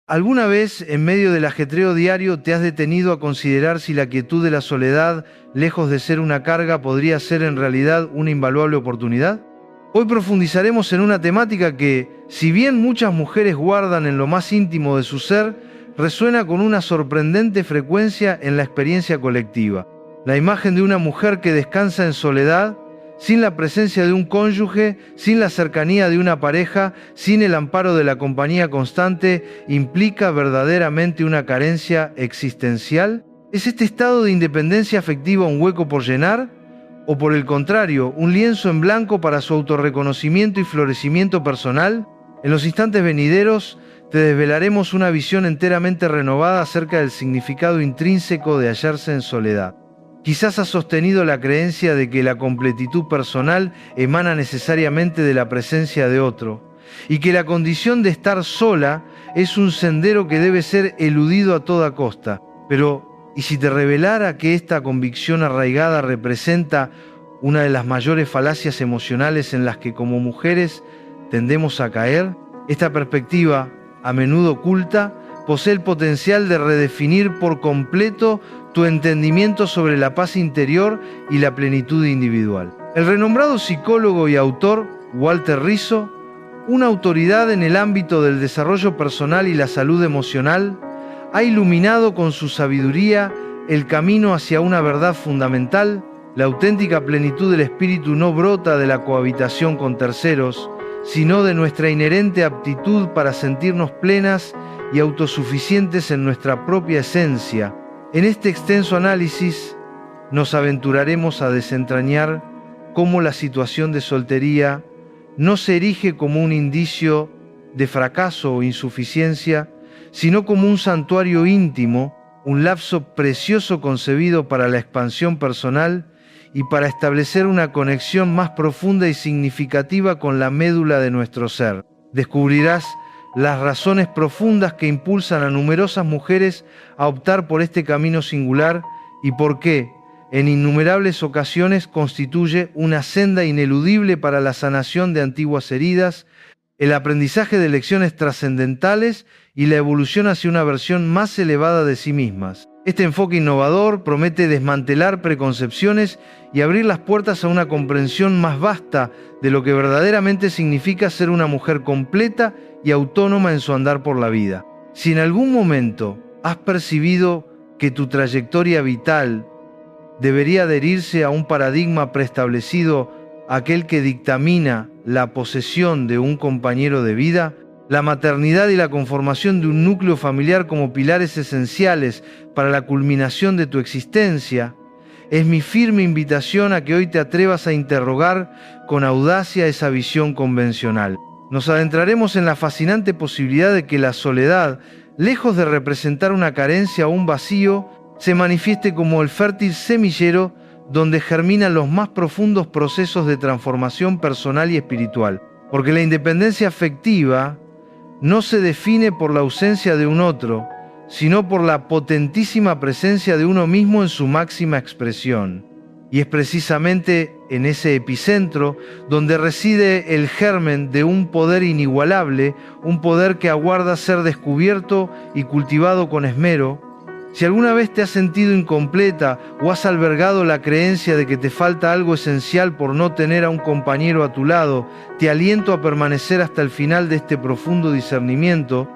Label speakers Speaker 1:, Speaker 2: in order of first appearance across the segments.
Speaker 1: ¿Alguna vez, en medio del ajetreo diario, te has detenido a considerar si la quietud de la soledad, lejos de ser una carga, podría ser en realidad una invaluable oportunidad? Hoy profundizaremos en una temática que, si bien muchas mujeres guardan en lo más íntimo de su ser, resuena con una sorprendente frecuencia en la experiencia colectiva. La imagen de una mujer que descansa en soledad, sin la presencia de un cónyuge, sin la cercanía de una pareja, sin el amparo de la compañía constante, implica verdaderamente una carencia existencial. ¿Es este estado de independencia afectiva un hueco por llenar? ¿O por el contrario, un lienzo en blanco para su autorreconocimiento y florecimiento personal? En los instantes venideros te desvelaremos una visión enteramente renovada acerca del significado intrínseco de hallarse en soledad. Quizás has sostenido la creencia de que la completitud personal emana necesariamente de la presencia de otro, y que la condición de estar sola es un sendero que debe ser eludido a toda costa. Pero, ¿y si te revelara que esta convicción arraigada representa una de las mayores falacias emocionales en las que como mujeres tendemos a caer? Esta perspectiva, a menudo oculta, posee el potencial de redefinir por completo tu entendimiento sobre la paz interior y la plenitud individual. El renombrado psicólogo y autor Walter Rizzo, una autoridad en el ámbito del desarrollo personal y la salud emocional, ha iluminado con su sabiduría el camino hacia una verdad fundamental. La auténtica plenitud del espíritu no brota de la cohabitación con terceros, sino de nuestra inherente aptitud para sentirnos plenas y autosuficientes en nuestra propia esencia. En este extenso análisis nos aventuraremos a desentrañar cómo la situación de soltería no se erige como un indicio de fracaso o insuficiencia, sino como un santuario íntimo, un lapso precioso concebido para la expansión personal y para establecer una conexión más profunda y significativa con la médula de nuestro ser. Descubrirás las razones profundas que impulsan a numerosas mujeres a optar por este camino singular y por qué, en innumerables ocasiones, constituye una senda ineludible para la sanación de antiguas heridas, el aprendizaje de lecciones trascendentales y la evolución hacia una versión más elevada de sí mismas. Este enfoque innovador promete desmantelar preconcepciones y abrir las puertas a una comprensión más vasta de lo que verdaderamente significa ser una mujer completa y autónoma en su andar por la vida. Si en algún momento has percibido que tu trayectoria vital debería adherirse a un paradigma preestablecido, aquel que dictamina la posesión de un compañero de vida, la maternidad y la conformación de un núcleo familiar como pilares esenciales para la culminación de tu existencia, es mi firme invitación a que hoy te atrevas a interrogar con audacia esa visión convencional. Nos adentraremos en la fascinante posibilidad de que la soledad, lejos de representar una carencia o un vacío, se manifieste como el fértil semillero donde germinan los más profundos procesos de transformación personal y espiritual. Porque la independencia afectiva no se define por la ausencia de un otro, sino por la potentísima presencia de uno mismo en su máxima expresión. Y es precisamente en ese epicentro donde reside el germen de un poder inigualable, un poder que aguarda ser descubierto y cultivado con esmero. Si alguna vez te has sentido incompleta o has albergado la creencia de que te falta algo esencial por no tener a un compañero a tu lado, te aliento a permanecer hasta el final de este profundo discernimiento,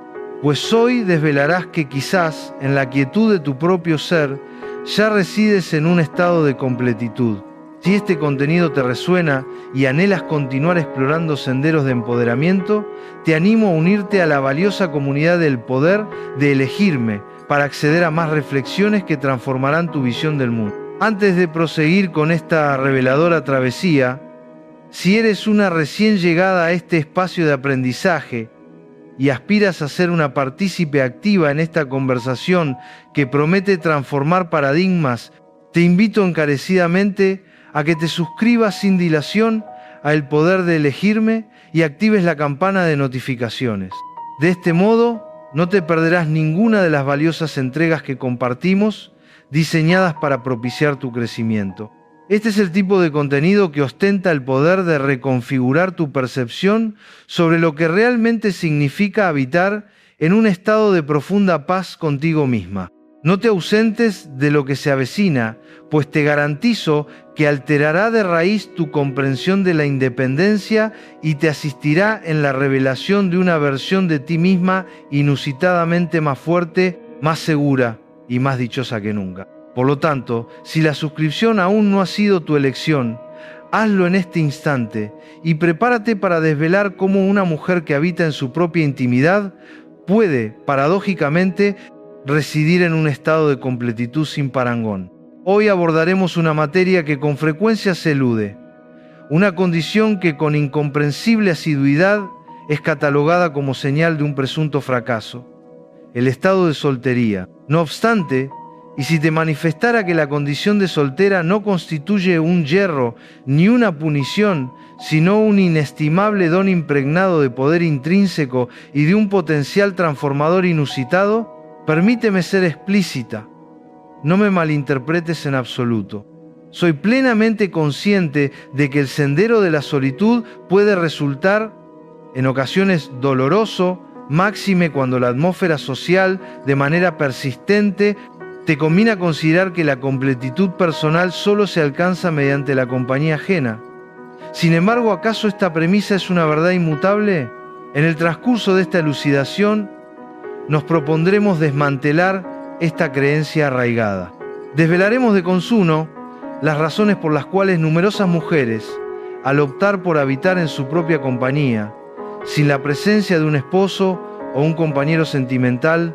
Speaker 1: pues hoy desvelarás que quizás en la quietud de tu propio ser ya resides en un estado de completitud. Si este contenido te resuena y anhelas continuar explorando senderos de empoderamiento, te animo a unirte a la valiosa comunidad del poder de elegirme, para acceder a más reflexiones que transformarán tu visión del mundo. Antes de proseguir con esta reveladora travesía, si eres una recién llegada a este espacio de aprendizaje y aspiras a ser una partícipe activa en esta conversación que promete transformar paradigmas, te invito encarecidamente a que te suscribas sin dilación a El Poder de Elegirme y actives la campana de notificaciones. De este modo, no te perderás ninguna de las valiosas entregas que compartimos, diseñadas para propiciar tu crecimiento. Este es el tipo de contenido que ostenta el poder de reconfigurar tu percepción sobre lo que realmente significa habitar en un estado de profunda paz contigo misma. No te ausentes de lo que se avecina, pues te garantizo que alterará de raíz tu comprensión de la independencia y te asistirá en la revelación de una versión de ti misma inusitadamente más fuerte, más segura y más dichosa que nunca. Por lo tanto, si la suscripción aún no ha sido tu elección, hazlo en este instante y prepárate para desvelar cómo una mujer que habita en su propia intimidad puede, paradójicamente, residir en un estado de completitud sin parangón. Hoy abordaremos una materia que con frecuencia se elude, una condición que con incomprensible asiduidad es catalogada como señal de un presunto fracaso: el estado de soltería. No obstante, y si te manifestara que la condición de soltera no constituye un yerro ni una punición, sino un inestimable don impregnado de poder intrínseco y de un potencial transformador inusitado, permíteme ser explícita. No me malinterpretes en absoluto. Soy plenamente consciente de que el sendero de la solitud puede resultar en ocasiones doloroso, máxime cuando la atmósfera social, de manera persistente, te combina a considerar que la completitud personal solo se alcanza mediante la compañía ajena. Sin embargo, ¿acaso esta premisa es una verdad inmutable? En el transcurso de esta elucidación, nos propondremos desmantelar esta creencia arraigada. Desvelaremos de consuno las razones por las cuales numerosas mujeres, al optar por habitar en su propia compañía, sin la presencia de un esposo o un compañero sentimental,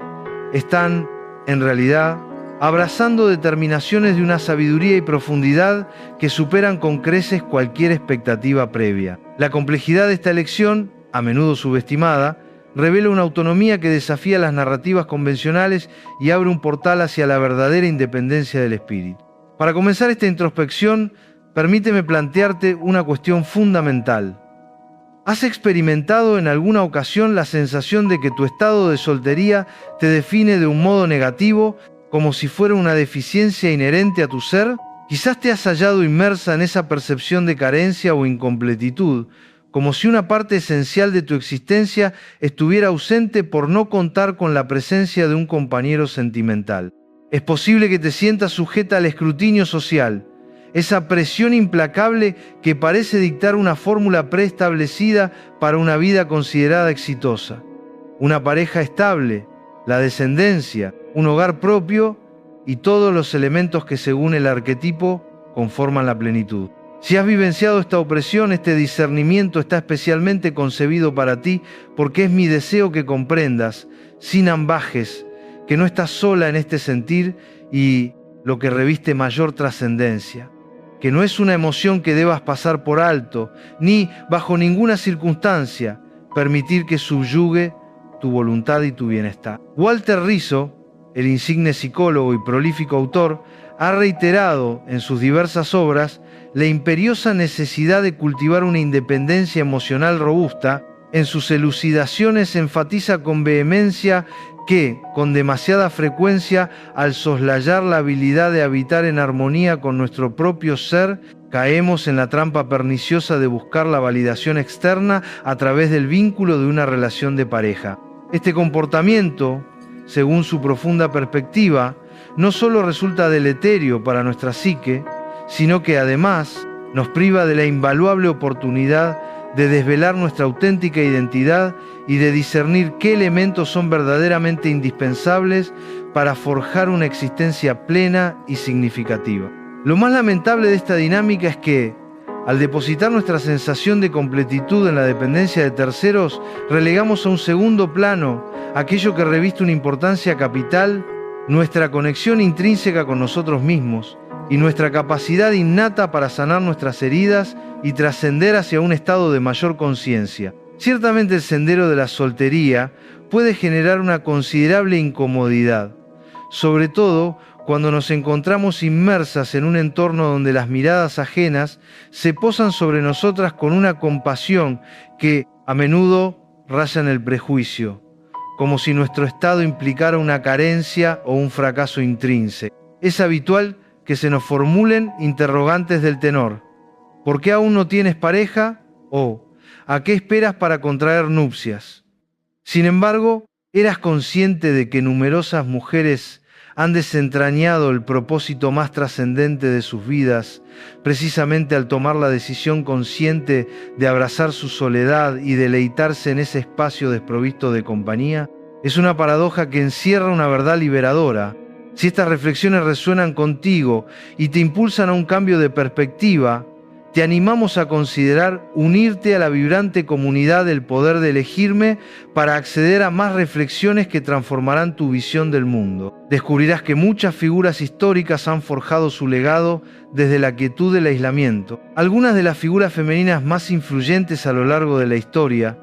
Speaker 1: están, en realidad, abrazando determinaciones de una sabiduría y profundidad que superan con creces cualquier expectativa previa. La complejidad de esta elección, a menudo subestimada, revela una autonomía que desafía las narrativas convencionales y abre un portal hacia la verdadera independencia del espíritu. Para comenzar esta introspección, permíteme plantearte una cuestión fundamental. ¿Has experimentado en alguna ocasión la sensación de que tu estado de soltería te define de un modo negativo, como si fuera una deficiencia inherente a tu ser? Quizás te has hallado inmersa en esa percepción de carencia o incompletitud, como si una parte esencial de tu existencia estuviera ausente por no contar con la presencia de un compañero sentimental. Es posible que te sientas sujeta al escrutinio social, esa presión implacable que parece dictar una fórmula preestablecida para una vida considerada exitosa. Una pareja estable, la descendencia, un hogar propio y todos los elementos que según el arquetipo conforman la plenitud. Si has vivenciado esta opresión, este discernimiento está especialmente concebido para ti, porque es mi deseo que comprendas, sin ambajes, que no estás sola en este sentir y lo que reviste mayor trascendencia, que no es una emoción que debas pasar por alto, ni bajo ninguna circunstancia permitir que subyugue tu voluntad y tu bienestar. Walter Rizzo, el insigne psicólogo y prolífico autor, ha reiterado en sus diversas obras la imperiosa necesidad de cultivar una independencia emocional robusta. En sus elucidaciones enfatiza con vehemencia que, con demasiada frecuencia, al soslayar la habilidad de habitar en armonía con nuestro propio ser, caemos en la trampa perniciosa de buscar la validación externa a través del vínculo de una relación de pareja. Este comportamiento, según su profunda perspectiva, no solo resulta deleterio para nuestra psique, sino que además nos priva de la invaluable oportunidad de desvelar nuestra auténtica identidad y de discernir qué elementos son verdaderamente indispensables para forjar una existencia plena y significativa. Lo más lamentable de esta dinámica es que, al depositar nuestra sensación de completitud en la dependencia de terceros, relegamos a un segundo plano aquello que reviste una importancia capital: nuestra conexión intrínseca con nosotros mismos y nuestra capacidad innata para sanar nuestras heridas y trascender hacia un estado de mayor conciencia. Ciertamente el sendero de la soltería puede generar una considerable incomodidad, sobre todo cuando nos encontramos inmersas en un entorno donde las miradas ajenas se posan sobre nosotras con una compasión que a menudo raya en el prejuicio, como si nuestro estado implicara una carencia o un fracaso intrínseco. Es habitual que se nos formulen interrogantes del tenor: ¿por qué aún no tienes pareja? O ¿a qué esperas para contraer nupcias? Sin embargo, ¿Eras consciente de que numerosas mujeres han desentrañado el propósito más trascendente de sus vidas, precisamente al tomar la decisión consciente de abrazar su soledad y deleitarse en ese espacio desprovisto de compañía? Es una paradoja que encierra una verdad liberadora. Si estas reflexiones resuenan contigo y te impulsan a un cambio de perspectiva, te animamos a considerar unirte a la vibrante comunidad del poder de elegirme para acceder a más reflexiones que transformarán tu visión del mundo. Descubrirás que muchas figuras históricas han forjado su legado desde la quietud del aislamiento. Algunas de las figuras femeninas más influyentes a lo largo de la historia,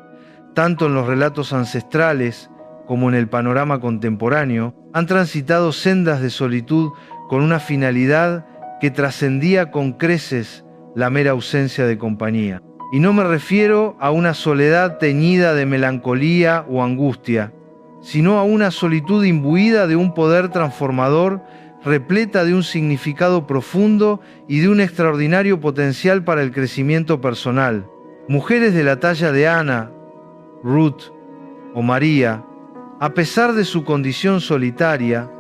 Speaker 1: tanto en los relatos ancestrales como en el panorama contemporáneo, han transitado sendas de solitud con una finalidad que trascendía con creces la mera ausencia de compañía. Y no me refiero a una soledad teñida de melancolía o angustia, sino a una solitud imbuida de un poder transformador, repleta de un significado profundo y de un extraordinario potencial para el crecimiento personal. Mujeres de la talla de Ana, Ruth o María, a pesar de su condición solitaria,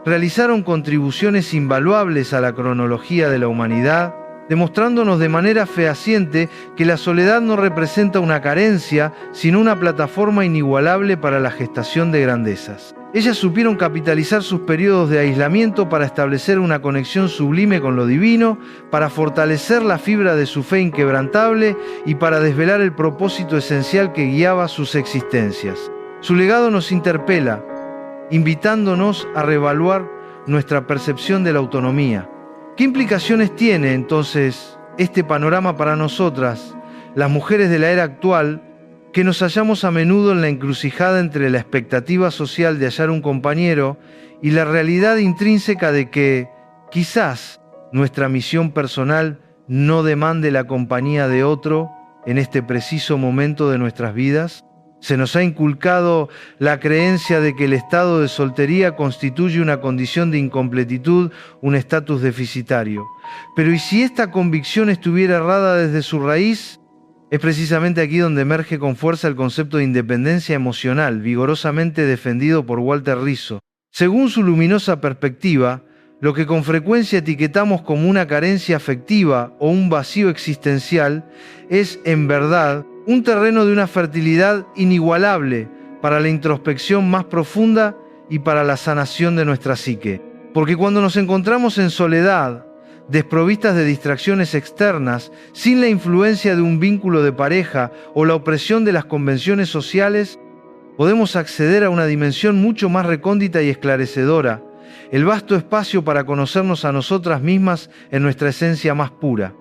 Speaker 1: realizaron contribuciones invaluables a la cronología de la humanidad, demostrándonos de manera fehaciente que la soledad no representa una carencia, sino una plataforma inigualable para la gestación de grandezas. Ellas supieron capitalizar sus periodos de aislamiento para establecer una conexión sublime con lo divino, para fortalecer la fibra de su fe inquebrantable y para desvelar el propósito esencial que guiaba sus existencias. Su legado nos interpela, invitándonos a reevaluar nuestra percepción de la autonomía. ¿Qué implicaciones tiene entonces este panorama para nosotras, las mujeres de la era actual, que nos hallamos a menudo en la encrucijada entre la expectativa social de hallar un compañero y la realidad intrínseca de que, quizás, nuestra misión personal no demande la compañía de otro en este preciso momento de nuestras vidas? Se nos ha inculcado la creencia de que el estado de soltería constituye una condición de incompletitud, un estatus deficitario. Pero ¿y si esta convicción estuviera errada desde su raíz? Es precisamente aquí donde emerge con fuerza el concepto de independencia emocional, vigorosamente defendido por Walter Rizzo. Según su luminosa perspectiva, lo que con frecuencia etiquetamos como una carencia afectiva o un vacío existencial es, en verdad, un terreno de una fertilidad inigualable para la introspección más profunda y para la sanación de nuestra psique. Porque cuando nos encontramos en soledad, desprovistas de distracciones externas, sin la influencia de un vínculo de pareja o la opresión de las convenciones sociales, podemos acceder a una dimensión mucho más recóndita y esclarecedora, el vasto espacio para conocernos a nosotras mismas en nuestra esencia más pura.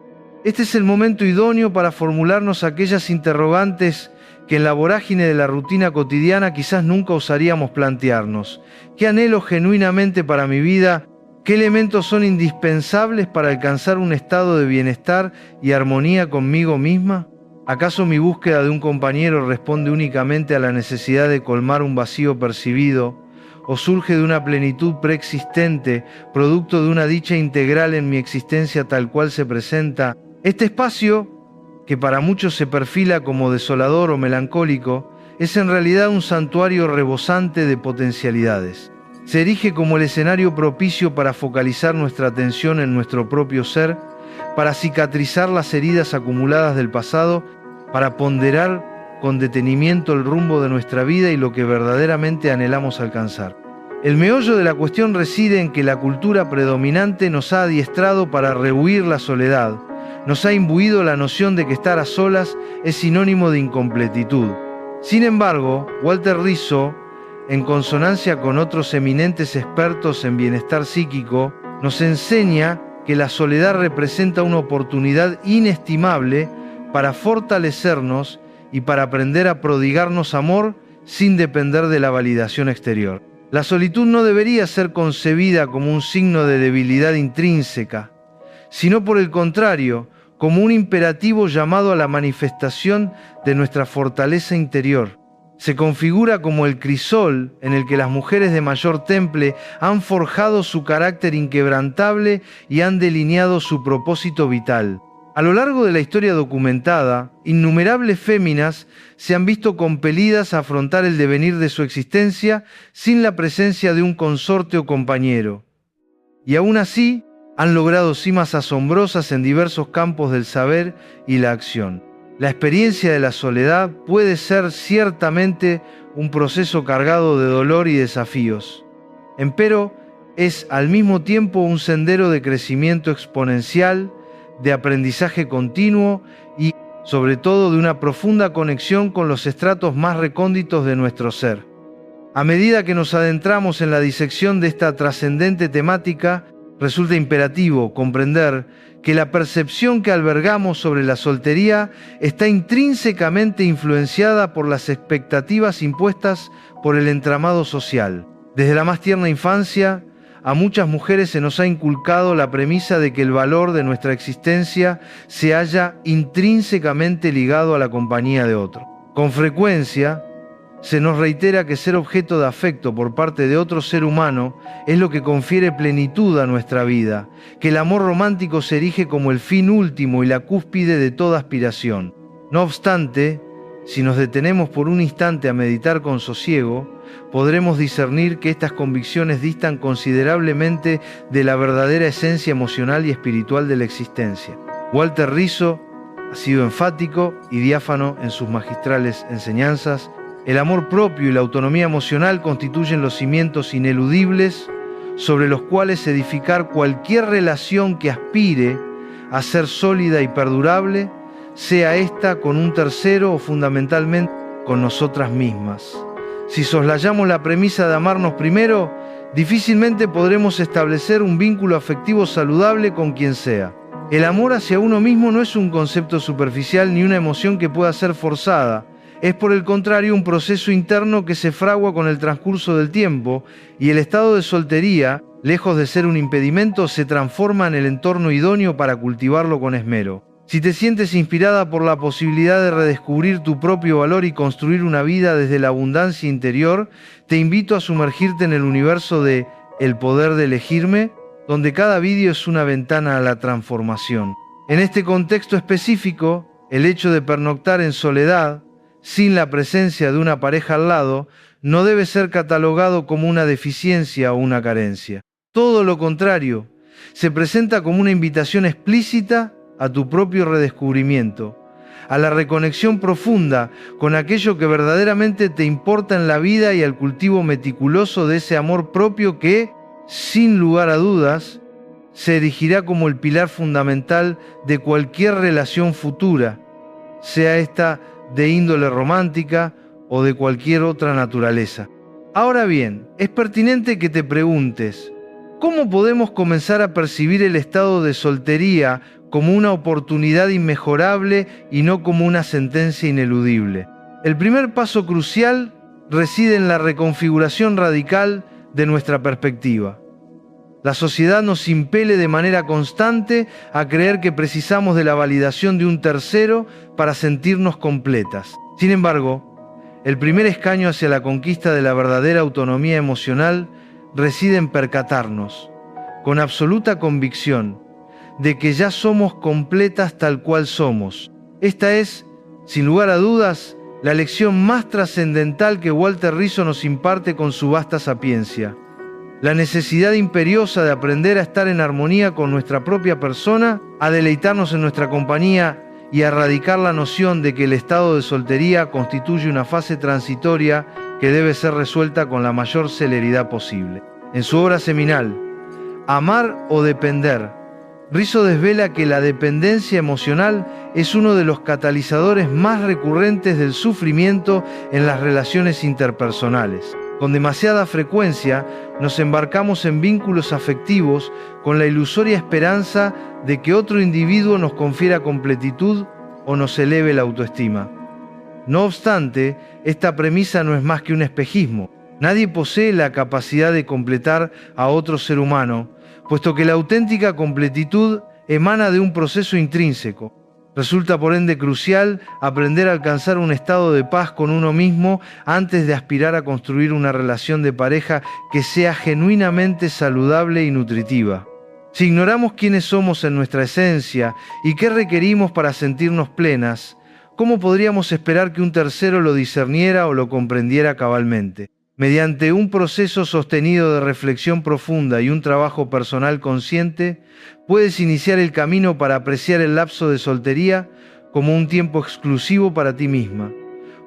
Speaker 1: Este es el momento idóneo para formularnos aquellas interrogantes que en la vorágine de la rutina cotidiana quizás nunca osaríamos plantearnos. ¿Qué anhelo genuinamente para mi vida? ¿Qué elementos son indispensables para alcanzar un estado de bienestar y armonía conmigo misma? ¿Acaso mi búsqueda de un compañero responde únicamente a la necesidad de colmar un vacío percibido? ¿O surge de una plenitud preexistente, producto de una dicha integral en mi existencia tal cual se presenta? Este espacio, que para muchos se perfila como desolador o melancólico, es en realidad un santuario rebosante de potencialidades. Se erige como el escenario propicio para focalizar nuestra atención en nuestro propio ser, para cicatrizar las heridas acumuladas del pasado, para ponderar con detenimiento el rumbo de nuestra vida y lo que verdaderamente anhelamos alcanzar. El meollo de la cuestión reside en que la cultura predominante nos ha adiestrado para rehuir la soledad, nos ha imbuido la noción de que estar a solas es sinónimo de incompletitud. Sin embargo, Walter Rizzo, en consonancia con otros eminentes expertos en bienestar psíquico, nos enseña que la soledad representa una oportunidad inestimable para fortalecernos y para aprender a prodigarnos amor sin depender de la validación exterior. La solitud no debería ser concebida como un signo de debilidad intrínseca, sino por el contrario, como un imperativo llamado a la manifestación de nuestra fortaleza interior. Se configura como el crisol en el que las mujeres de mayor temple han forjado su carácter inquebrantable y han delineado su propósito vital. A lo largo de la historia documentada, innumerables féminas se han visto compelidas a afrontar el devenir de su existencia sin la presencia de un consorte o compañero. Y aún así, han logrado cimas asombrosas en diversos campos del saber y la acción. La experiencia de la soledad puede ser ciertamente un proceso cargado de dolor y desafíos. Empero, es al mismo tiempo un sendero de crecimiento exponencial, de aprendizaje continuo y, sobre todo, de una profunda conexión con los estratos más recónditos de nuestro ser. A medida que nos adentramos en la disección de esta trascendente temática, resulta imperativo comprender que la percepción que albergamos sobre la soltería está intrínsecamente influenciada por las expectativas impuestas por el entramado social. Desde la más tierna infancia, a muchas mujeres se nos ha inculcado la premisa de que el valor de nuestra existencia se halla intrínsecamente ligado a la compañía de otro. Con frecuencia, se nos reitera que ser objeto de afecto por parte de otro ser humano es lo que confiere plenitud a nuestra vida, que el amor romántico se erige como el fin último y la cúspide de toda aspiración. No obstante, si nos detenemos por un instante a meditar con sosiego, podremos discernir que estas convicciones distan considerablemente de la verdadera esencia emocional y espiritual de la existencia. Walter Rizzo ha sido enfático y diáfano en sus magistrales enseñanzas. El amor propio y la autonomía emocional constituyen los cimientos ineludibles sobre los cuales edificar cualquier relación que aspire a ser sólida y perdurable, sea esta con un tercero o fundamentalmente con nosotras mismas. Si soslayamos la premisa de amarnos primero, difícilmente podremos establecer un vínculo afectivo saludable con quien sea. El amor hacia uno mismo no es un concepto superficial ni una emoción que pueda ser forzada. Es por el contrario un proceso interno que se fragua con el transcurso del tiempo, y el estado de soltería, lejos de ser un impedimento, se transforma en el entorno idóneo para cultivarlo con esmero. Si te sientes inspirada por la posibilidad de redescubrir tu propio valor y construir una vida desde la abundancia interior, te invito a sumergirte en el universo de El poder de elegirme, donde cada vídeo es una ventana a la transformación. En este contexto específico, el hecho de pernoctar en soledad, sin la presencia de una pareja al lado, no debe ser catalogado como una deficiencia o una carencia. Todo lo contrario, se presenta como una invitación explícita a tu propio redescubrimiento, a la reconexión profunda con aquello que verdaderamente te importa en la vida y al cultivo meticuloso de ese amor propio que, sin lugar a dudas, se erigirá como el pilar fundamental de cualquier relación futura, sea esta de índole romántica o de cualquier otra naturaleza. Ahora bien, es pertinente que te preguntes, ¿cómo podemos comenzar a percibir el estado de soltería como una oportunidad inmejorable y no como una sentencia ineludible? El primer paso crucial reside en la reconfiguración radical de nuestra perspectiva. La sociedad nos impele de manera constante a creer que precisamos de la validación de un tercero para sentirnos completas. Sin embargo, el primer escaño hacia la conquista de la verdadera autonomía emocional reside en percatarnos, con absoluta convicción, de que ya somos completas tal cual somos. Esta es, sin lugar a dudas, la lección más trascendental que Walter Rizzo nos imparte con su vasta sapiencia. La necesidad imperiosa de aprender a estar en armonía con nuestra propia persona, a deleitarnos en nuestra compañía y a erradicar la noción de que el estado de soltería constituye una fase transitoria que debe ser resuelta con la mayor celeridad posible. En su obra seminal, Amar o Depender, Rizzo desvela que la dependencia emocional es uno de los catalizadores más recurrentes del sufrimiento en las relaciones interpersonales. Con demasiada frecuencia nos embarcamos en vínculos afectivos con la ilusoria esperanza de que otro individuo nos confiera completitud o nos eleve la autoestima. No obstante, esta premisa no es más que un espejismo. Nadie posee la capacidad de completar a otro ser humano, puesto que la auténtica completitud emana de un proceso intrínseco. Resulta por ende crucial aprender a alcanzar un estado de paz con uno mismo antes de aspirar a construir una relación de pareja que sea genuinamente saludable y nutritiva. Si ignoramos quiénes somos en nuestra esencia y qué requerimos para sentirnos plenas, ¿cómo podríamos esperar que un tercero lo discerniera o lo comprendiera cabalmente? Mediante un proceso sostenido de reflexión profunda y un trabajo personal consciente, puedes iniciar el camino para apreciar el lapso de soltería como un tiempo exclusivo para ti misma,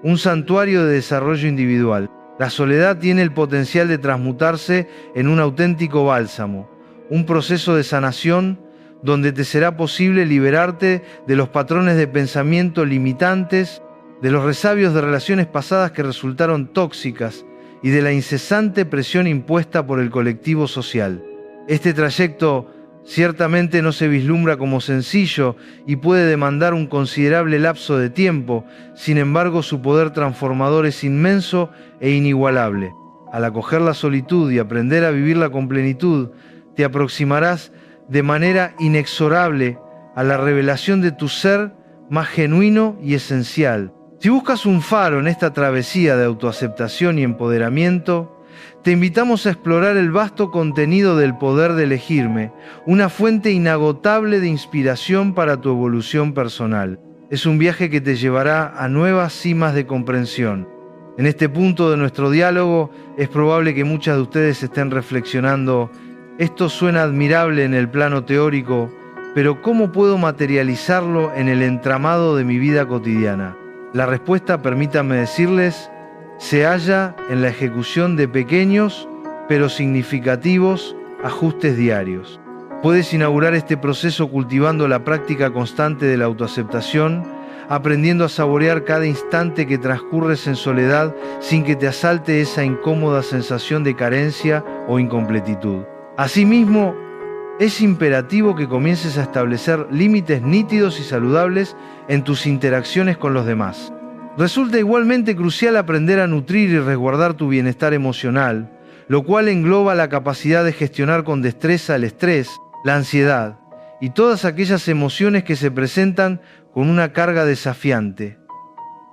Speaker 1: un santuario de desarrollo individual. La soledad tiene el potencial de transmutarse en un auténtico bálsamo, un proceso de sanación donde te será posible liberarte de los patrones de pensamiento limitantes, de los resabios de relaciones pasadas que resultaron tóxicas y de la incesante presión impuesta por el colectivo social. Este trayecto ciertamente no se vislumbra como sencillo y puede demandar un considerable lapso de tiempo, sin embargo su poder transformador es inmenso e inigualable. Al acoger la solitud y aprender a vivirla con plenitud, te aproximarás de manera inexorable a la revelación de tu ser más genuino y esencial. Si buscas un faro en esta travesía de autoaceptación y empoderamiento, te invitamos a explorar el vasto contenido del Poder de Elegirme, una fuente inagotable de inspiración para tu evolución personal. Es un viaje que te llevará a nuevas cimas de comprensión. En este punto de nuestro diálogo, es probable que muchas de ustedes estén reflexionando: esto suena admirable en el plano teórico, pero ¿cómo puedo materializarlo en el entramado de mi vida cotidiana? La respuesta, permítanme decirles, se halla en la ejecución de pequeños pero significativos ajustes diarios. Puedes inaugurar este proceso cultivando la práctica constante de la autoaceptación, aprendiendo a saborear cada instante que transcurres en soledad sin que te asalte esa incómoda sensación de carencia o incompletitud. Asimismo, es imperativo que comiences a establecer límites nítidos y saludables en tus interacciones con los demás. Resulta igualmente crucial aprender a nutrir y resguardar tu bienestar emocional, lo cual engloba la capacidad de gestionar con destreza el estrés, la ansiedad y todas aquellas emociones que se presentan con una carga desafiante.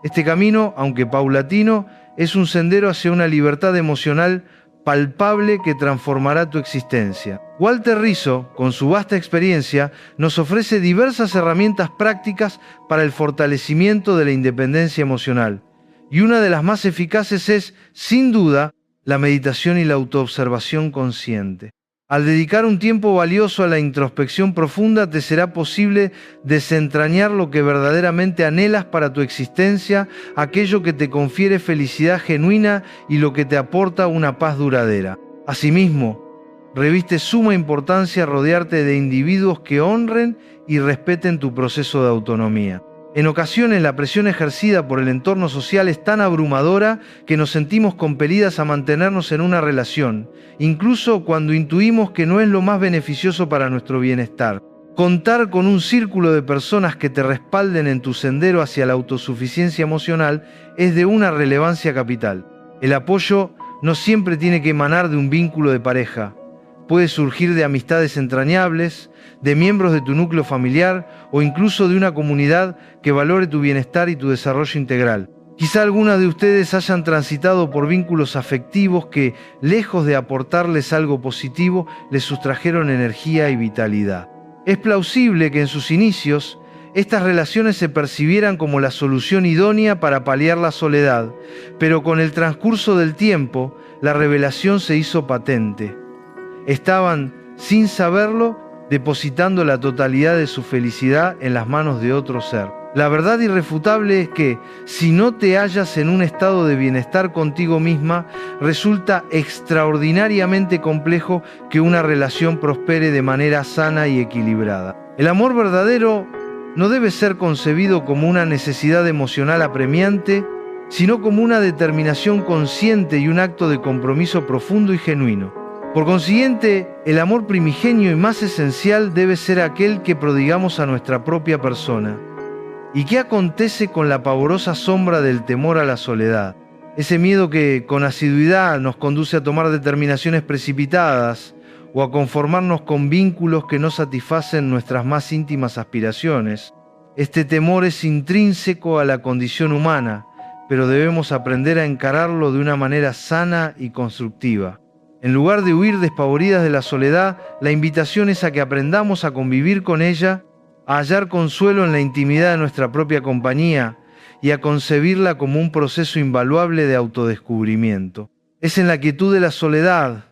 Speaker 1: Este camino, aunque paulatino, es un sendero hacia una libertad emocional palpable que transformará tu existencia. Walter Rizzo, con su vasta experiencia, nos ofrece diversas herramientas prácticas para el fortalecimiento de la independencia emocional. Y una de las más eficaces es, sin duda, la meditación y la autoobservación consciente. Al dedicar un tiempo valioso a la introspección profunda, te será posible desentrañar lo que verdaderamente anhelas para tu existencia, aquello que te confiere felicidad genuina y lo que te aporta una paz duradera. Asimismo, reviste suma importancia rodearte de individuos que honren y respeten tu proceso de autonomía. En ocasiones la presión ejercida por el entorno social es tan abrumadora que nos sentimos compelidas a mantenernos en una relación, incluso cuando intuimos que no es lo más beneficioso para nuestro bienestar. Contar con un círculo de personas que te respalden en tu sendero hacia la autosuficiencia emocional es de una relevancia capital. El apoyo no siempre tiene que emanar de un vínculo de pareja. Puede surgir de amistades entrañables, de miembros de tu núcleo familiar o incluso de una comunidad que valore tu bienestar y tu desarrollo integral. Quizá algunas de ustedes hayan transitado por vínculos afectivos que, lejos de aportarles algo positivo, les sustrajeron energía y vitalidad. Es plausible que en sus inicios estas relaciones se percibieran como la solución idónea para paliar la soledad, pero con el transcurso del tiempo, la revelación se hizo patente. Estaban, sin saberlo, depositando la totalidad de su felicidad en las manos de otro ser. La verdad irrefutable es que, si no te hallas en un estado de bienestar contigo misma, resulta extraordinariamente complejo que una relación prospere de manera sana y equilibrada. El amor verdadero no debe ser concebido como una necesidad emocional apremiante, sino como una determinación consciente y un acto de compromiso profundo y genuino. Por consiguiente, el amor primigenio y más esencial debe ser aquel que prodigamos a nuestra propia persona. ¿Y qué acontece con la pavorosa sombra del temor a la soledad? Ese miedo que con asiduidad nos conduce a tomar determinaciones precipitadas o a conformarnos con vínculos que no satisfacen nuestras más íntimas aspiraciones. Este temor es intrínseco a la condición humana, pero debemos aprender a encararlo de una manera sana y constructiva. En lugar de huir despavoridas de la soledad, la invitación es a que aprendamos a convivir con ella, a hallar consuelo en la intimidad de nuestra propia compañía y a concebirla como un proceso invaluable de autodescubrimiento. Es en la quietud de la soledad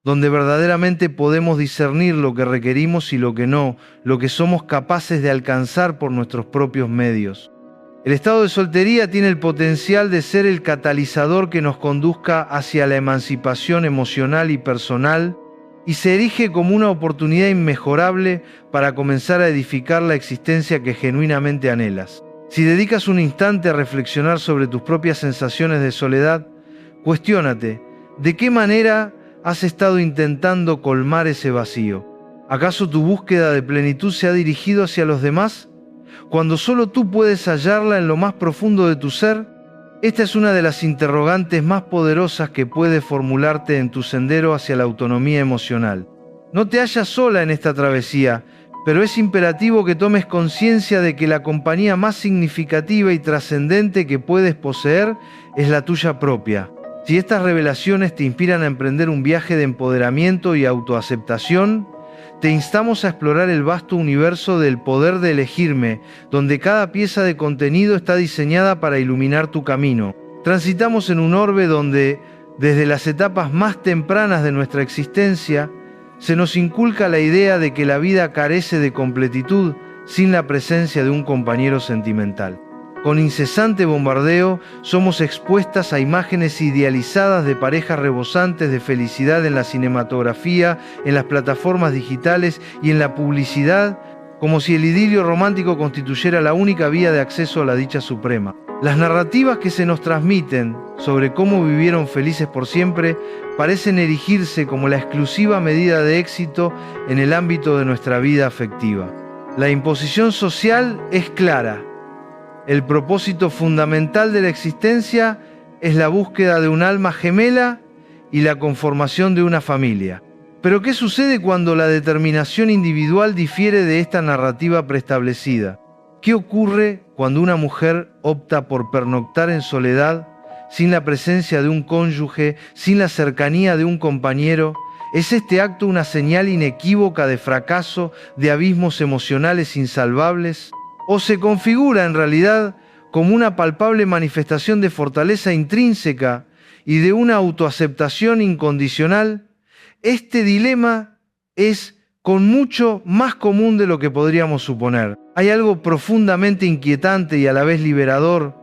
Speaker 1: donde verdaderamente podemos discernir lo que requerimos y lo que no, lo que somos capaces de alcanzar por nuestros propios medios. El estado de soltería tiene el potencial de ser el catalizador que nos conduzca hacia la emancipación emocional y personal y se erige como una oportunidad inmejorable para comenzar a edificar la existencia que genuinamente anhelas. Si dedicas un instante a reflexionar sobre tus propias sensaciones de soledad, cuestiónate, ¿de qué manera has estado intentando colmar ese vacío? ¿Acaso tu búsqueda de plenitud se ha dirigido hacia los demás, cuando solo tú puedes hallarla en lo más profundo de tu ser? Esta es una de las interrogantes más poderosas que puedes formularte en tu sendero hacia la autonomía emocional. No te hallas sola en esta travesía, pero es imperativo que tomes conciencia de que la compañía más significativa y trascendente que puedes poseer es la tuya propia. Si estas revelaciones te inspiran a emprender un viaje de empoderamiento y autoaceptación, te instamos a explorar el vasto universo del poder de elegirme, donde cada pieza de contenido está diseñada para iluminar tu camino. Transitamos en un orbe donde, desde las etapas más tempranas de nuestra existencia, se nos inculca la idea de que la vida carece de completitud sin la presencia de un compañero sentimental. Con incesante bombardeo, somos expuestas a imágenes idealizadas de parejas rebosantes de felicidad en la cinematografía, en las plataformas digitales y en la publicidad, como si el idilio romántico constituyera la única vía de acceso a la dicha suprema. Las narrativas que se nos transmiten sobre cómo vivieron felices por siempre parecen erigirse como la exclusiva medida de éxito en el ámbito de nuestra vida afectiva. La imposición social es clara. El propósito fundamental de la existencia es la búsqueda de un alma gemela y la conformación de una familia. Pero ¿qué sucede cuando la determinación individual difiere de esta narrativa preestablecida? ¿Qué ocurre cuando una mujer opta por pernoctar en soledad, sin la presencia de un cónyuge, sin la cercanía de un compañero? ¿Es este acto una señal inequívoca de fracaso, de abismos emocionales insalvables? ¿O se configura en realidad como una palpable manifestación de fortaleza intrínseca y de una autoaceptación incondicional? Este dilema es con mucho más común de lo que podríamos suponer. Hay algo profundamente inquietante y a la vez liberador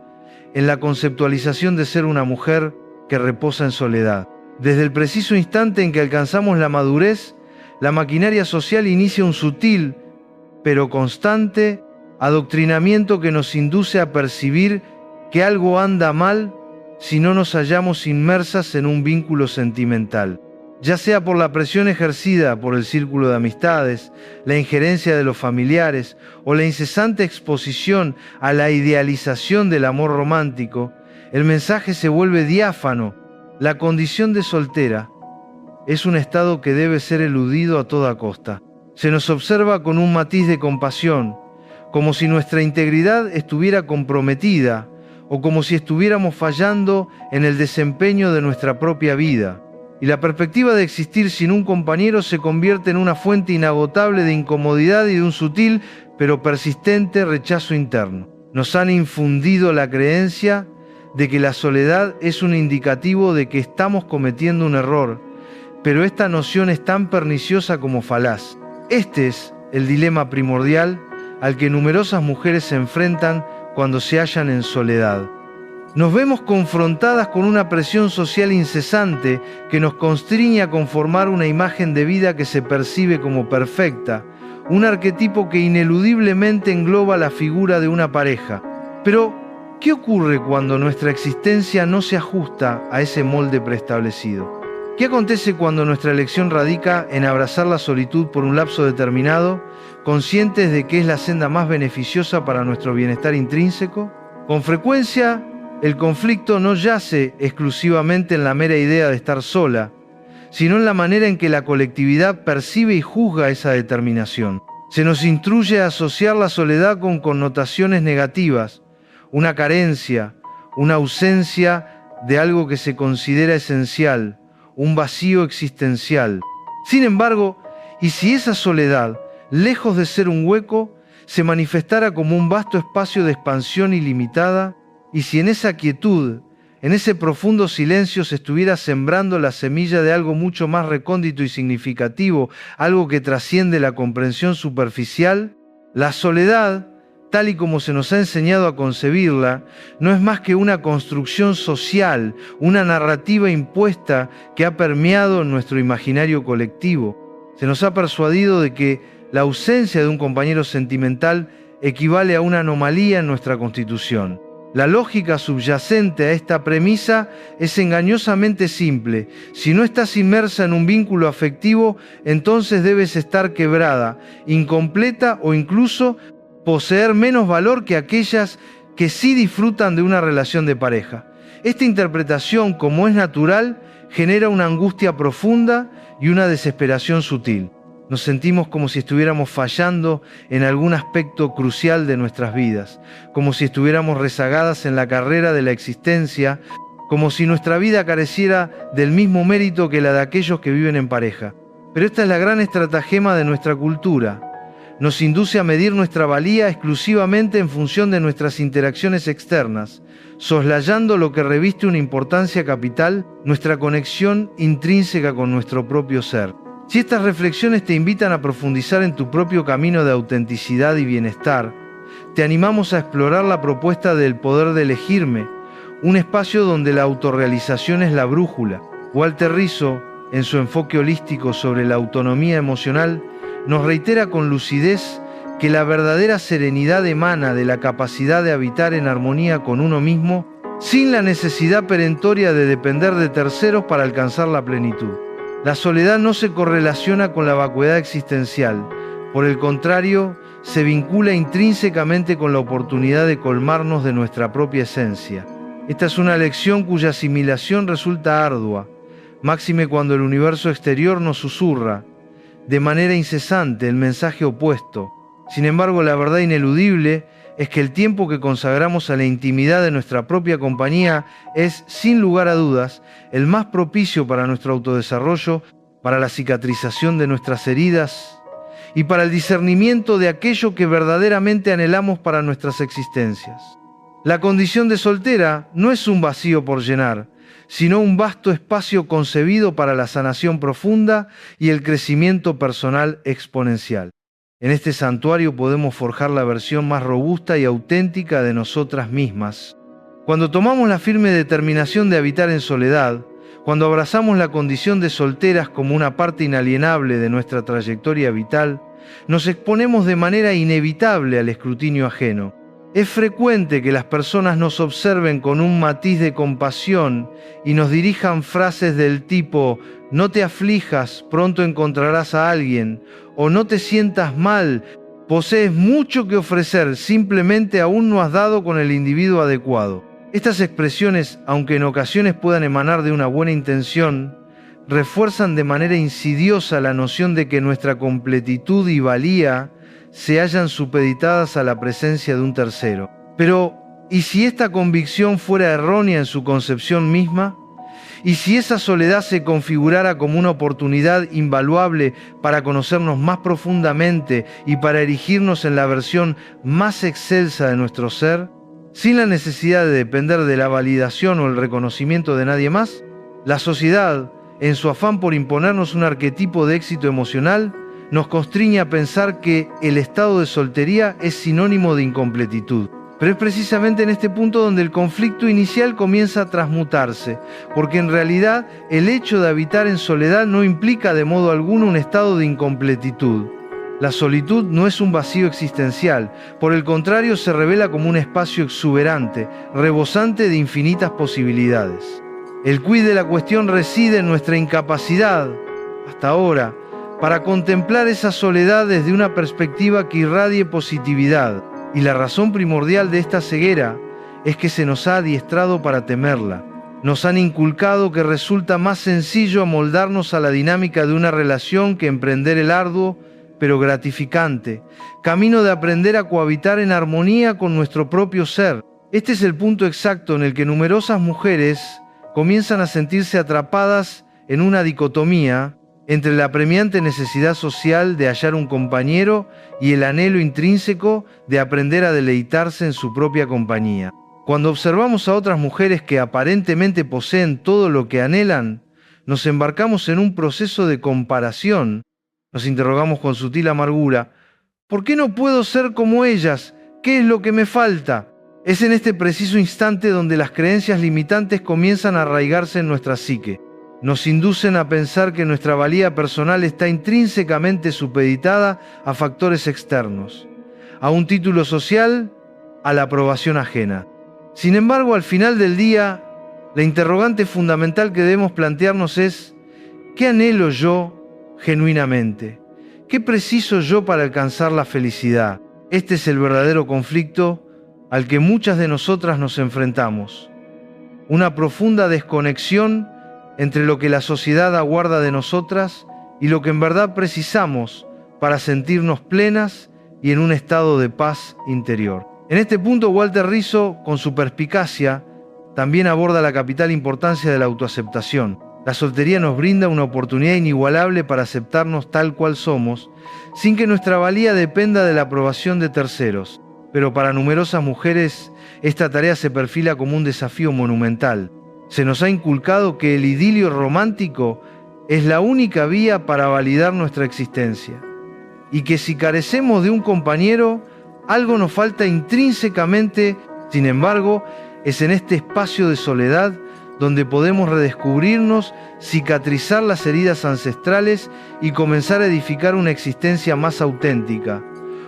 Speaker 1: en la conceptualización de ser una mujer que reposa en soledad. Desde el preciso instante en que alcanzamos la madurez, la maquinaria social inicia un sutil, pero constante, adoctrinamiento que nos induce a percibir que algo anda mal si no nos hallamos inmersas en un vínculo sentimental, ya sea por la presión ejercida por el círculo de amistades, la injerencia de los familiares o la incesante exposición a la idealización del amor romántico. El mensaje se vuelve diáfano. La condición de soltera es un estado que debe ser eludido a toda costa. Se nos observa con un matiz de compasión, como si nuestra integridad estuviera comprometida o como si estuviéramos fallando en el desempeño de nuestra propia vida. Y la perspectiva de existir sin un compañero se convierte en una fuente inagotable de incomodidad y de un sutil pero persistente rechazo interno. Nos han infundido la creencia de que la soledad es un indicativo de que estamos cometiendo un error, pero esta noción es tan perniciosa como falaz. Este es el dilema primordial al que numerosas mujeres se enfrentan cuando se hallan en soledad. Nos vemos confrontadas con una presión social incesante que nos constriñe a conformar una imagen de vida que se percibe como perfecta, un arquetipo que ineludiblemente engloba la figura de una pareja. Pero, ¿qué ocurre cuando nuestra existencia no se ajusta a ese molde preestablecido? ¿Qué acontece cuando nuestra elección radica en abrazar la solitud por un lapso determinado, conscientes de que es la senda más beneficiosa para nuestro bienestar intrínseco? Con frecuencia, el conflicto no yace exclusivamente en la mera idea de estar sola, sino en la manera en que la colectividad percibe y juzga esa determinación. Se nos instruye a asociar la soledad con connotaciones negativas, una carencia, una ausencia de algo que se considera esencial, un vacío existencial. Sin embargo, ¿y si esa soledad, lejos de ser un hueco, se manifestara como un vasto espacio de expansión ilimitada? ¿Y si en esa quietud, en ese profundo silencio se estuviera sembrando la semilla de algo mucho más recóndito y significativo, algo que trasciende la comprensión superficial? La soledad, tal y como se nos ha enseñado a concebirla, no es más que una construcción social, una narrativa impuesta que ha permeado en nuestro imaginario colectivo. Se nos ha persuadido de que la ausencia de un compañero sentimental equivale a una anomalía en nuestra constitución. La lógica subyacente a esta premisa es engañosamente simple. Si no estás inmersa en un vínculo afectivo, entonces debes estar quebrada, incompleta o incluso poseer menos valor que aquellas que sí disfrutan de una relación de pareja. Esta interpretación, como es natural, genera una angustia profunda y una desesperación sutil. Nos sentimos como si estuviéramos fallando en algún aspecto crucial de nuestras vidas, como si estuviéramos rezagadas en la carrera de la existencia, como si nuestra vida careciera del mismo mérito que la de aquellos que viven en pareja. Pero esta es la gran estratagema de nuestra cultura. Nos induce a medir nuestra valía exclusivamente en función de nuestras interacciones externas, soslayando lo que reviste una importancia capital, nuestra conexión intrínseca con nuestro propio ser. Si estas reflexiones te invitan a profundizar en tu propio camino de autenticidad y bienestar, te animamos a explorar la propuesta del poder de elegirme, un espacio donde la autorrealización es la brújula. Walter Rizzo, en su enfoque holístico sobre la autonomía emocional, nos reitera con lucidez que la verdadera serenidad emana de la capacidad de habitar en armonía con uno mismo, sin la necesidad perentoria de depender de terceros para alcanzar la plenitud. La soledad no se correlaciona con la vacuidad existencial, por el contrario, se vincula intrínsecamente con la oportunidad de colmarnos de nuestra propia esencia. Esta es una lección cuya asimilación resulta ardua, máxime cuando el universo exterior nos susurra de manera incesante el mensaje opuesto. Sin embargo, la verdad ineludible es que el tiempo que consagramos a la intimidad de nuestra propia compañía es, sin lugar a dudas, el más propicio para nuestro autodesarrollo, para la cicatrización de nuestras heridas y para el discernimiento de aquello que verdaderamente anhelamos para nuestras existencias. La condición de soltera no es un vacío por llenar, sino un vasto espacio concebido para la sanación profunda y el crecimiento personal exponencial. En este santuario podemos forjar la versión más robusta y auténtica de nosotras mismas. Cuando tomamos la firme determinación de habitar en soledad, cuando abrazamos la condición de solteras como una parte inalienable de nuestra trayectoria vital, nos exponemos de manera inevitable al escrutinio ajeno. Es frecuente que las personas nos observen con un matiz de compasión y nos dirijan frases del tipo «No te aflijas, pronto encontrarás a alguien», o «No te sientas mal, posees mucho que ofrecer, simplemente aún no has dado con el individuo adecuado». Estas expresiones, aunque en ocasiones puedan emanar de una buena intención, refuerzan de manera insidiosa la noción de que nuestra completitud y valía se hallan supeditadas a la presencia de un tercero. Pero, ¿y si esta convicción fuera errónea en su concepción misma? ¿Y si esa soledad se configurara como una oportunidad invaluable para conocernos más profundamente y para erigirnos en la versión más excelsa de nuestro ser, sin la necesidad de depender de la validación o el reconocimiento de nadie más? La sociedad, en su afán por imponernos un arquetipo de éxito emocional, nos constriñe a pensar que el estado de soltería es sinónimo de incompletitud. Pero es precisamente en este punto donde el conflicto inicial comienza a transmutarse, porque en realidad el hecho de habitar en soledad no implica de modo alguno un estado de incompletitud. La solitud no es un vacío existencial, por el contrario se revela como un espacio exuberante, rebosante de infinitas posibilidades. El quid de la cuestión reside en nuestra incapacidad, hasta ahora, para contemplar esa soledad desde una perspectiva que irradie positividad, y la razón primordial de esta ceguera es que se nos ha adiestrado para temerla. Nos han inculcado que resulta más sencillo amoldarnos a la dinámica de una relación que emprender el arduo, pero gratificante, camino de aprender a cohabitar en armonía con nuestro propio ser. Este es el punto exacto en el que numerosas mujeres comienzan a sentirse atrapadas en una dicotomía entre la apremiante necesidad social de hallar un compañero y el anhelo intrínseco de aprender a deleitarse en su propia compañía. Cuando observamos a otras mujeres que aparentemente poseen todo lo que anhelan, nos embarcamos en un proceso de comparación. Nos interrogamos con sutil amargura: ¿por qué no puedo ser como ellas? ¿Qué es lo que me falta? Es en este preciso instante donde las creencias limitantes comienzan a arraigarse en nuestra psique. Nos inducen a pensar que nuestra valía personal está intrínsecamente supeditada a factores externos, a un título social, a la aprobación ajena. Sin embargo, al final del día, la interrogante fundamental que debemos plantearnos es: ¿qué anhelo yo genuinamente? ¿Qué preciso yo para alcanzar la felicidad? Este es el verdadero conflicto al que muchas de nosotras nos enfrentamos. Una profunda desconexión entre lo que la sociedad aguarda de nosotras y lo que en verdad precisamos para sentirnos plenas y en un estado de paz interior. En este punto, Walter Rizzo, con su perspicacia, también aborda la capital importancia de la autoaceptación. La soltería nos brinda una oportunidad inigualable para aceptarnos tal cual somos, sin que nuestra valía dependa de la aprobación de terceros. Pero para numerosas mujeres, esta tarea se perfila como un desafío monumental. Se nos ha inculcado que el idilio romántico es la única vía para validar nuestra existencia, y que si carecemos de un compañero, algo nos falta intrínsecamente. Sin embargo, es en este espacio de soledad donde podemos redescubrirnos, cicatrizar las heridas ancestrales y comenzar a edificar una existencia más auténtica,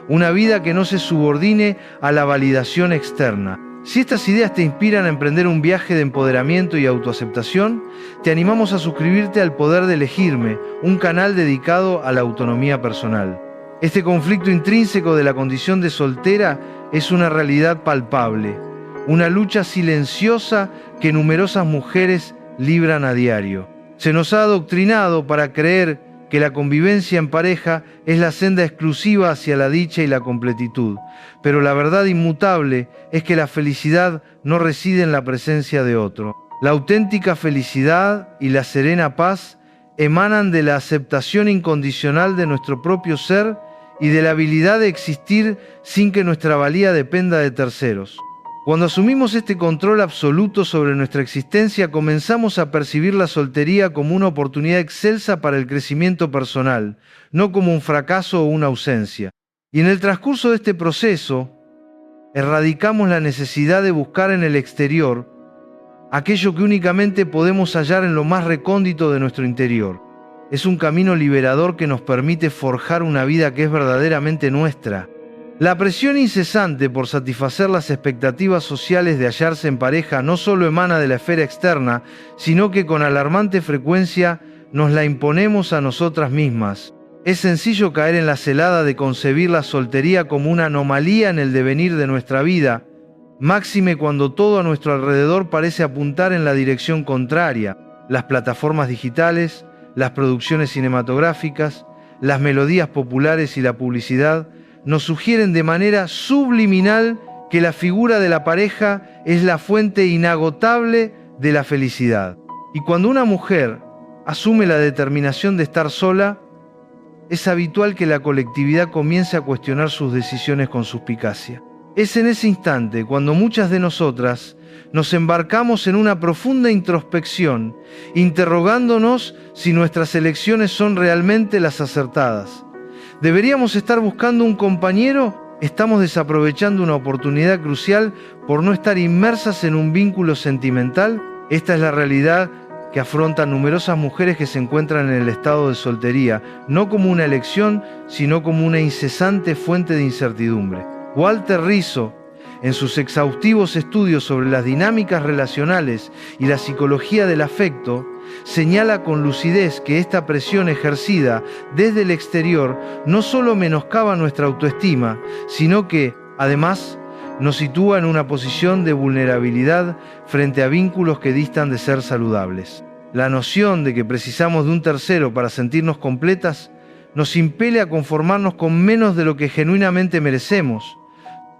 Speaker 1: una vida que no se subordine a la validación externa. Si estas ideas te inspiran a emprender un viaje de empoderamiento y autoaceptación, te animamos a suscribirte al Poder de Elegirme, un canal dedicado a la autonomía personal. Este conflicto intrínseco de la condición de soltera es una realidad palpable, una lucha silenciosa que numerosas mujeres libran a diario. Se nos ha adoctrinado para creer que la convivencia en pareja es la senda exclusiva hacia la dicha y la completitud, pero la verdad inmutable es que la felicidad no reside en la presencia de otro. La auténtica felicidad y la serena paz emanan de la aceptación incondicional de nuestro propio ser y de la habilidad de existir sin que nuestra valía dependa de terceros. Cuando asumimos este control absoluto sobre nuestra existencia, comenzamos a percibir la soltería como una oportunidad excelsa para el crecimiento personal, no como un fracaso o una ausencia. Y en el transcurso de este proceso, erradicamos la necesidad de buscar en el exterior aquello que únicamente podemos hallar en lo más recóndito de nuestro interior. Es un camino liberador que nos permite forjar una vida que es verdaderamente nuestra. La presión incesante por satisfacer las expectativas sociales de hallarse en pareja no solo emana de la esfera externa, sino que con alarmante frecuencia nos la imponemos a nosotras mismas. Es sencillo caer en la celada de concebir la soltería como una anomalía en el devenir de nuestra vida, máxime cuando todo a nuestro alrededor parece apuntar en la dirección contraria. Las plataformas digitales, las producciones cinematográficas, las melodías populares y la publicidad nos sugieren de manera subliminal que la figura de la pareja es la fuente inagotable de la felicidad. Y cuando una mujer asume la determinación de estar sola, es habitual que la colectividad comience a cuestionar sus decisiones con suspicacia. Es en ese instante cuando muchas de nosotras nos embarcamos en una profunda introspección, interrogándonos si nuestras elecciones son realmente las acertadas. ¿Deberíamos estar buscando un compañero? ¿Estamos desaprovechando una oportunidad crucial por no estar inmersas en un vínculo sentimental? Esta es la realidad que afrontan numerosas mujeres que se encuentran en el estado de soltería, no como una elección, sino como una incesante fuente de incertidumbre. Walter Rizzo, en sus exhaustivos estudios sobre las dinámicas relacionales y la psicología del afecto, señala con lucidez que esta presión ejercida desde el exterior no solo menoscaba nuestra autoestima, sino que, además, nos sitúa en una posición de vulnerabilidad frente a vínculos que distan de ser saludables. La noción de que precisamos de un tercero para sentirnos completas nos impele a conformarnos con menos de lo que genuinamente merecemos,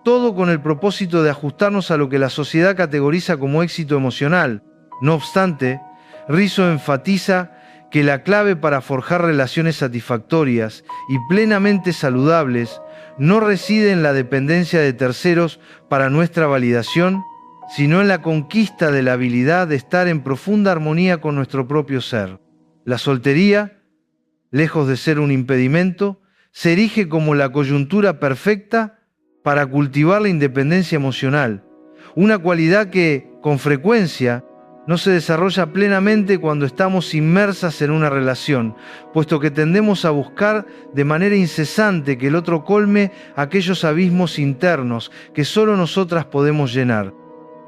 Speaker 1: todo con el propósito de ajustarnos a lo que la sociedad categoriza como éxito emocional. No obstante, Rizzo enfatiza que la clave para forjar relaciones satisfactorias y plenamente saludables no reside en la dependencia de terceros para nuestra validación, sino en la conquista de la habilidad de estar en profunda armonía con nuestro propio ser. La soltería, lejos de ser un impedimento, se erige como la coyuntura perfecta para cultivar la independencia emocional, una cualidad que, con frecuencia, no se desarrolla plenamente cuando estamos inmersas en una relación, puesto que tendemos a buscar de manera incesante que el otro colme aquellos abismos internos que solo nosotras podemos llenar.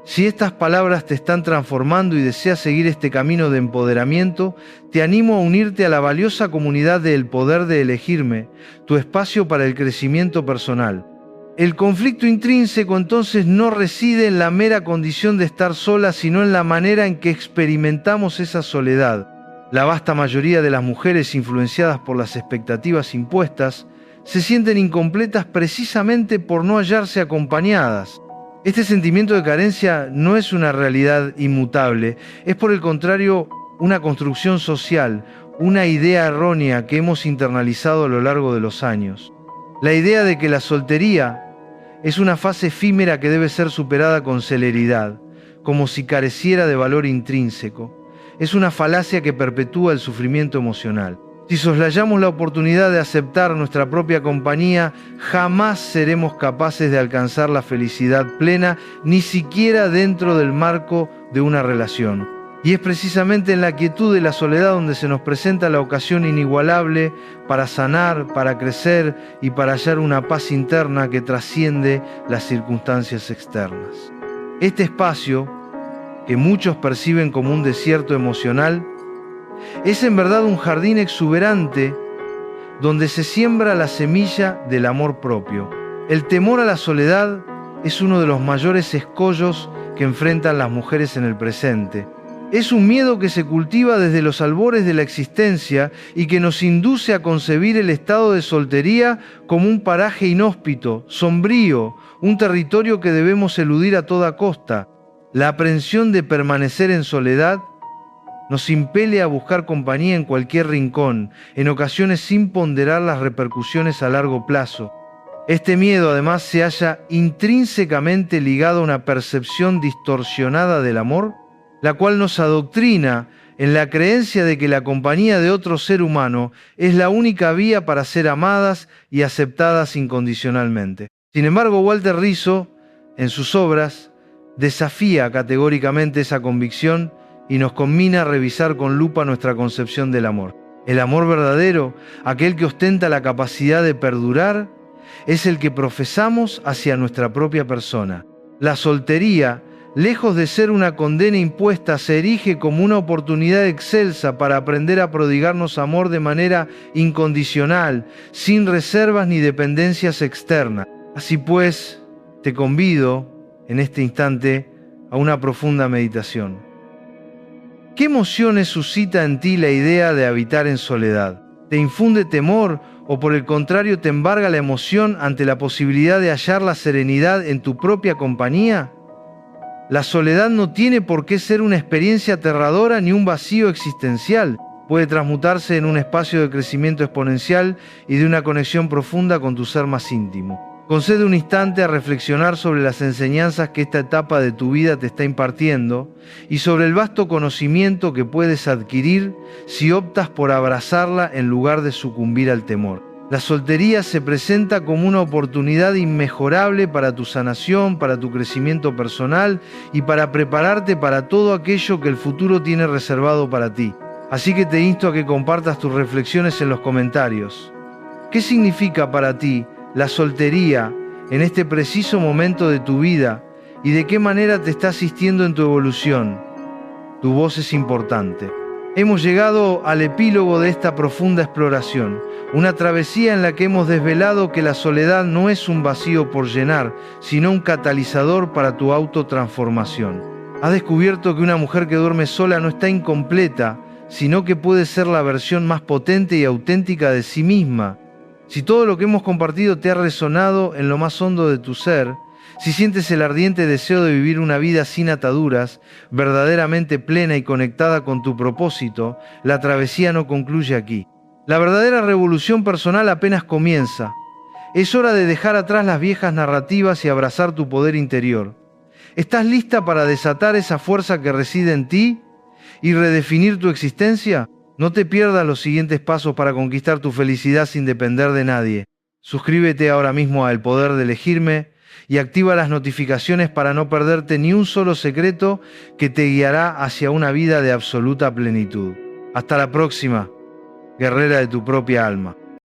Speaker 1: Si estas palabras te están transformando y deseas seguir este camino de empoderamiento, te animo a unirte a la valiosa comunidad de El Poder de Elegirme, tu espacio para el crecimiento personal. El conflicto intrínseco entonces no reside en la mera condición de estar sola, sino en la manera en que experimentamos esa soledad. La vasta mayoría de las mujeres influenciadas por las expectativas impuestas se sienten incompletas precisamente por no hallarse acompañadas. Este sentimiento de carencia no es una realidad inmutable, es por el contrario una construcción social, una idea errónea que hemos internalizado a lo largo de los años. La idea de que la soltería es una fase efímera que debe ser superada con celeridad, como si careciera de valor intrínseco. Es una falacia que perpetúa el sufrimiento emocional. Si soslayamos la oportunidad de aceptar nuestra propia compañía, jamás seremos capaces de alcanzar la felicidad plena, ni siquiera dentro del marco de una relación. Y es precisamente en la quietud de la soledad donde se nos presenta la ocasión inigualable para sanar, para crecer y para hallar una paz interna que trasciende las circunstancias externas. Este espacio, que muchos perciben como un desierto emocional, es en verdad un jardín exuberante donde se siembra la semilla del amor propio. El temor a la soledad es uno de los mayores escollos que enfrentan las mujeres en el presente. Es un miedo que se cultiva desde los albores de la existencia y que nos induce a concebir el estado de soltería como un paraje inhóspito, sombrío, un territorio que debemos eludir a toda costa. La aprensión de permanecer en soledad nos impele a buscar compañía en cualquier rincón, en ocasiones sin ponderar las repercusiones a largo plazo. Este miedo además se halla intrínsecamente ligado a una percepción distorsionada del amor, la cual nos adoctrina en la creencia de que la compañía de otro ser humano es la única vía para ser amadas y aceptadas incondicionalmente. Sin embargo, Walter Rizzo, en sus obras, desafía categóricamente esa convicción y nos conmina a revisar con lupa nuestra concepción del amor. El amor verdadero, aquel que ostenta la capacidad de perdurar, es el que profesamos hacia nuestra propia persona. La soltería, lejos de ser una condena impuesta, se erige como una oportunidad excelsa para aprender a prodigarnos amor de manera incondicional, sin reservas ni dependencias externas. Así pues, te convido en este instante a una profunda meditación. ¿Qué emociones suscita en ti la idea de habitar en soledad? ¿Te infunde temor o por el contrario te embarga la emoción ante la posibilidad de hallar la serenidad en tu propia compañía? La soledad no tiene por qué ser una experiencia aterradora ni un vacío existencial. Puede transmutarse en un espacio de crecimiento exponencial y de una conexión profunda con tu ser más íntimo. Concede un instante a reflexionar sobre las enseñanzas que esta etapa de tu vida te está impartiendo y sobre el vasto conocimiento que puedes adquirir si optas por abrazarla en lugar de sucumbir al temor. La soltería se presenta como una oportunidad inmejorable para tu sanación, para tu crecimiento personal y para prepararte para todo aquello que el futuro tiene reservado para ti. Así que te insto a que compartas tus reflexiones en los comentarios. ¿Qué significa para ti la soltería en este preciso momento de tu vida y de qué manera te está asistiendo en tu evolución? Tu voz es importante. Hemos llegado al epílogo de esta profunda exploración, una travesía en la que hemos desvelado que la soledad no es un vacío por llenar, sino un catalizador para tu autotransformación. Has descubierto que una mujer que duerme sola no está incompleta, sino que puede ser la versión más potente y auténtica de sí misma. Si todo lo que hemos compartido te ha resonado en lo más hondo de tu ser, Si sientes el ardiente deseo de vivir una vida sin ataduras, verdaderamente plena y conectada con tu propósito, la travesía no concluye aquí. La verdadera revolución personal apenas comienza. Es hora de dejar atrás las viejas narrativas y abrazar tu poder interior. ¿Estás lista para desatar esa fuerza que reside en ti y redefinir tu existencia? No te pierdas los siguientes pasos para conquistar tu felicidad sin depender de nadie. Suscríbete ahora mismo a El Poder de Elegirme y activa las notificaciones para no perderte ni un solo secreto que te guiará hacia una vida de absoluta plenitud. Hasta la próxima, guerrera de tu propia alma.